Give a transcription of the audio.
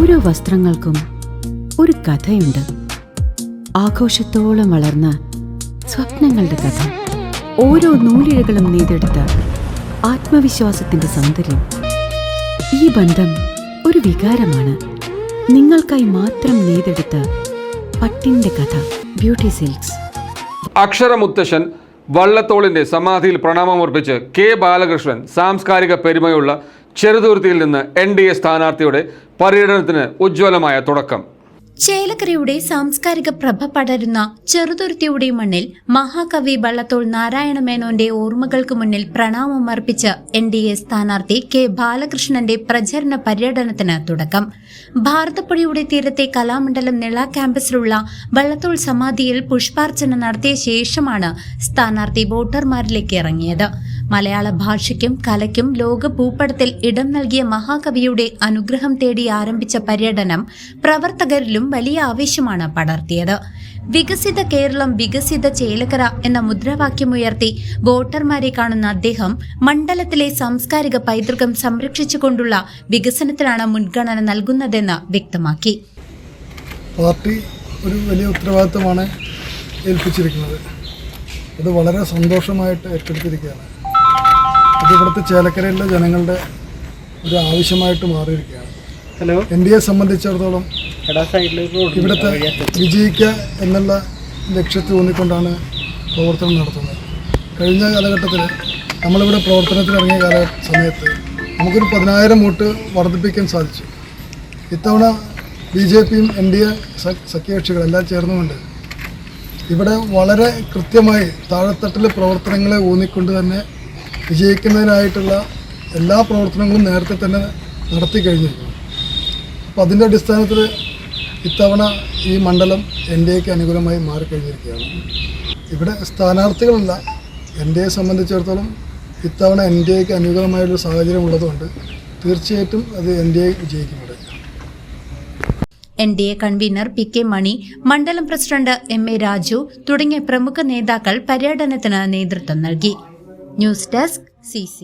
ഓരോ വസ്ത്രങ്ങൾക്കും ഒരു കഥയുണ്ട്. ആഘോഷത്തോളം വളർന്ന സ്വപ്നങ്ങളുടെ കഥ. ഓരോ നൂലിഴകളും നെയ്തെടുത്ത ആത്മവിശ്വാസത്തിന്റെ സൗന്ദര്യം. ഈ ബന്ധം ഒരു വികാരമാണ്. നിങ്ങൾക്കായി മാത്രം നെയ്തെടുത്ത പട്ടിന്റെ കഥ. Beauty silks. അക്ഷരമുത്തശ്ശൻ വള്ളത്തോളിന്റെ സമാധിയിൽ പ്രണാമമർപ്പിച്ച് കെ ബാലകൃഷ്ണൻ സാംസ്കാരിക പെരുമയുള്ള ചെറുതുരുത്തിയിൽ നിന്ന് NDA സ്ഥാനാർത്ഥിയുടെ പര്യടനത്തിന് ഉജ്ജ്വലമായ തുടക്കം. ചേലക്കരയുടെ സാംസ്കാരിക പ്രഭ പടരുന്ന ചെറുതുരുത്തിയുടെ മണ്ണിൽ മഹാകവി വള്ളത്തോൾ നാരായണ മേനോന്റെ ഓർമ്മകൾക്ക് മുന്നിൽ പ്രണാമം അർപ്പിച്ച് NDA സ്ഥാനാർത്ഥി കെ ബാലകൃഷ്ണന്റെ പ്രചരണ പര്യടനത്തിന് തുടക്കം. ഭാരതപ്പുഴയുടെ തീരത്തെ കലാമണ്ഡലം നിള ക്യാമ്പസിലുള്ള വള്ളത്തോൾ സമാധിയിൽ പുഷ്പാർച്ചന നടത്തിയ ശേഷമാണ് സ്ഥാനാർത്ഥി വോട്ടർമാരിലേക്ക് ഇറങ്ങിയത്. മലയാള ഭാഷയ്ക്കും കലയ്ക്കും ലോക ഭൂപടത്തിൽ ഇടം നൽകിയ മഹാകവിയുടെ അനുഗ്രഹം തേടി ആരംഭിച്ച പര്യടനം പ്രവർത്തകരിലും വലിയ ആവേശമാണ് പടർത്തിയത്. വികസിത കേരളം വികസിത ചേലക്കര എന്ന മുദ്രാവാക്യമുയർത്തി വോട്ടർമാരെ കാണുന്ന അദ്ദേഹം മണ്ഡലത്തിലെ സാംസ്കാരിക പൈതൃകം സംരക്ഷിച്ചുകൊണ്ടുള്ള വികസനത്തിനാണ് മുൻഗണന നൽകുന്നതെന്ന് വ്യക്തമാക്കി. പാർട്ടി ഒരു വലിയ ഉത്തരവാദിത്തമാണ് ഏൽപ്പിച്ചിരിക്കുന്നത്. അത് വളരെ സന്തോഷമായിട്ട് ഏറ്റെടുത്തിരിക്കുകയാണ്. അത് ഇവിടുത്തെ ചേലക്കരയിലെ ജനങ്ങളുടെ ഒരു ആവശ്യമായിട്ട് മാറിയിരിക്കുകയാണ്. NDA സംബന്ധിച്ചിടത്തോളം ഇവിടുത്തെ വിജയിക്കുക എന്നുള്ള ലക്ഷ്യത്തിൽ ഊന്നിക്കൊണ്ടാണ് പ്രവർത്തനം നടത്തുന്നത്. കഴിഞ്ഞ കാലഘട്ടത്തിൽ നമ്മളിവിടെ പ്രവർത്തനത്തിനിറങ്ങിയ സമയത്ത് നമുക്കൊരു 10,000 വോട്ട് വർദ്ധിപ്പിക്കാൻ സാധിച്ചു. ഇത്തവണ BJPയും NDA സഖ്യകക്ഷികളെല്ലാം ചേർന്നുകൊണ്ട് ഇവിടെ വളരെ കൃത്യമായി താഴെത്തട്ടിലെ പ്രവർത്തനങ്ങളെ ഊന്നിക്കൊണ്ട് തന്നെ വിജയിക്കുന്നതിനായിട്ടുള്ള എല്ലാ പ്രവർത്തനങ്ങളും നേരത്തെ തന്നെ നടത്തി കഴിഞ്ഞിരിക്കുന്നു. അപ്പോൾ അതിൻ്റെ അടിസ്ഥാനത്തിൽ ഇത്തവണ ഈ മണ്ഡലം NDAക്ക് അനുകൂലമായി മാറിക്കഴിഞ്ഞിരിക്കുകയാണ്. ഇവിടെ സ്ഥാനാർത്ഥികളല്ല, NDA സംബന്ധിച്ചിടത്തോളം ഇത്തവണ NDAക്ക് അനുകൂലമായൊരു സാഹചര്യം ഉള്ളതുകൊണ്ട് തീർച്ചയായിട്ടും അത് NDA വിജയിക്കുന്നുണ്ട്. NDA കൺവീനർ PK മണി, മണ്ഡലം പ്രസിഡന്റ് MA രാജു തുടങ്ങിയ പ്രമുഖ നേതാക്കൾ പര്യടനത്തിന് നേതൃത്വം നൽകി. News desk CC.